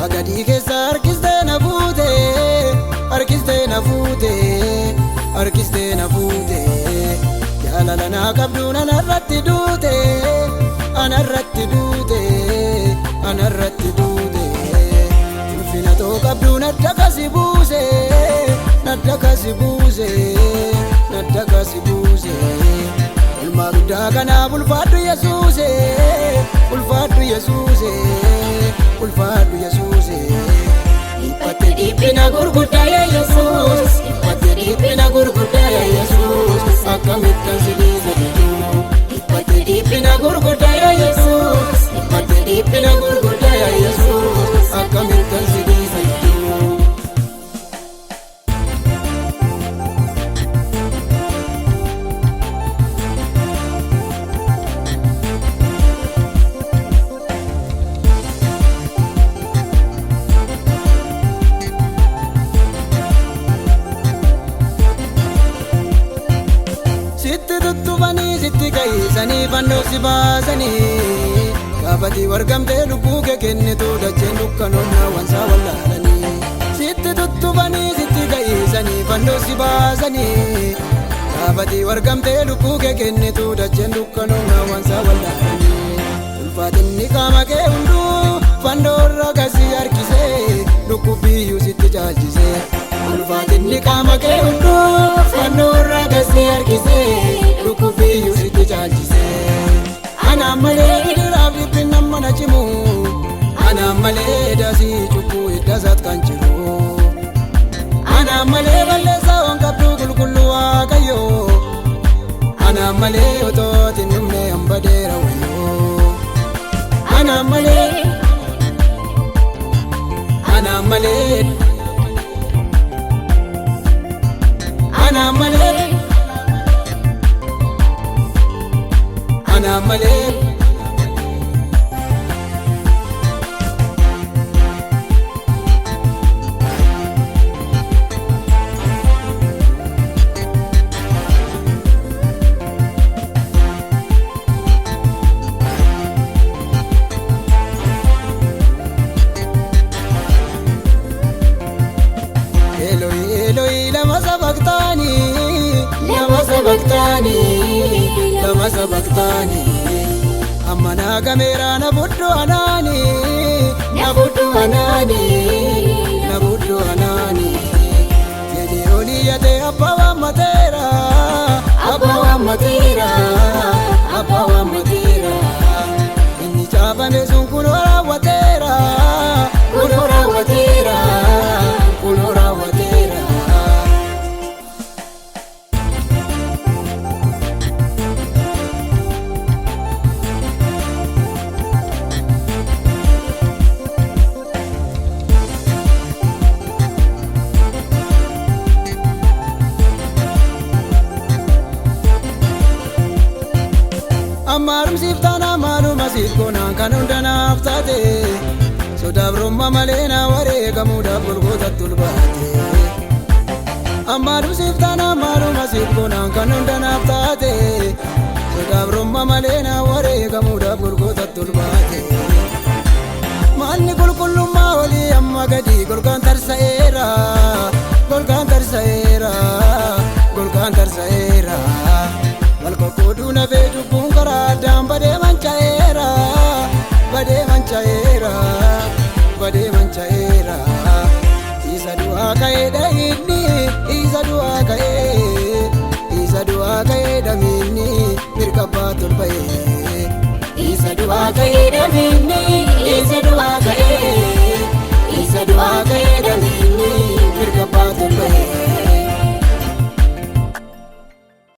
Agadi keessa harkistee na fuute, harkistee na fuute, harkistee na fuute. Jaalala naa qabdu anarratti duute, anarratti duute, anarratti duute. Ulfina too qabdu nadda kasi buuse, nadda kasi buuse, nadda kasi buuse. Ilma guddaa kanaaf ulfaadhu Yesuuse, ulfaadhu Yesuuse, ulfaadhu Yesuuse. Dhiphate dhiphina gurguddaa yaa Yesuus, dhiphate dhiphina gurguddaa yaa Yesuus. Akkamittan si dhiisa jedhu. Dhiphate dhiphina gurguddaa yaa Yesuus, dhiphate dhiphina gurguddaa yaa Yesuus. Akkamittan si dhiisa jedhu. Sitti tuttubanii sitti ka'iisanii fannoo si baasanii. Gaafati wargamtee lubbuu kee kennitu dacheen dukkanoomna wansaa wallaalanii. Sitti tuttubanii sitti ka'iisanii fannoo si baasanii. Gaafati wargamtee lubbuu kee kennitu dacheen dukkanoomna wansaa wallaalanii. Ulfaatinni qaama kee hunduu fannoo irra gasi harkisee dhukkubbiyyuu sitti caalchisee. Ulfaatinni qaama kee hunduu fannoo irra gasi harkisee dhukkubbiyyuu sitti caalchisee. Anaan malee dhiiraaf dhiphin nama na cimu, anaan malee daasii cubbuu hiddasaat kan jiru. Anaan malee balleessaa waan qabdu qulqulluu Waaqayyoo, anaan malee otoo hin dhumne hambadeera wayyoo. Anaan malee, anaan malee, anaan malee, anaan malee. Lama sabaqtaani, lama sabaqtaani. Amma naa gameera na buddu anaani, na buddu anaani, na buddu anaani. Jedhee olii yatee abbaa waammateera, abbaa waammateera, abbaa waammateera. Inni caafame sun kunoo raawwateera, kunoo raawwateera, kunoo raawwateera. Ammarum siftana maaluma sifkoonaan kan hundanaaf taate. Sodaaf romma malee na wareegamuudhaaf golgootatti ulfaate. Ammarum siftana maaluma sifkoonaan kan hundanaaf taate. Sodaaf romma malee na wareegamuudhaaf golgootatti ulfaate. Manni qulqullummaa olii amma gadi golgaan tarsa'eera, golgaan tarsa'eera, golgaan tarsa'eera. Walqoqqooduu nafee cubbuun karaa addaan badee manca'eera, badee manca'eera, badee manca'eera. Isa du'aa ka'eedha inni, isa du'aa ka'ee, isa du'aa ka'eedha minni mirga abbaa tolba'ee. Isa du'aa ka'eedha minni, isa du'aa ka'ee.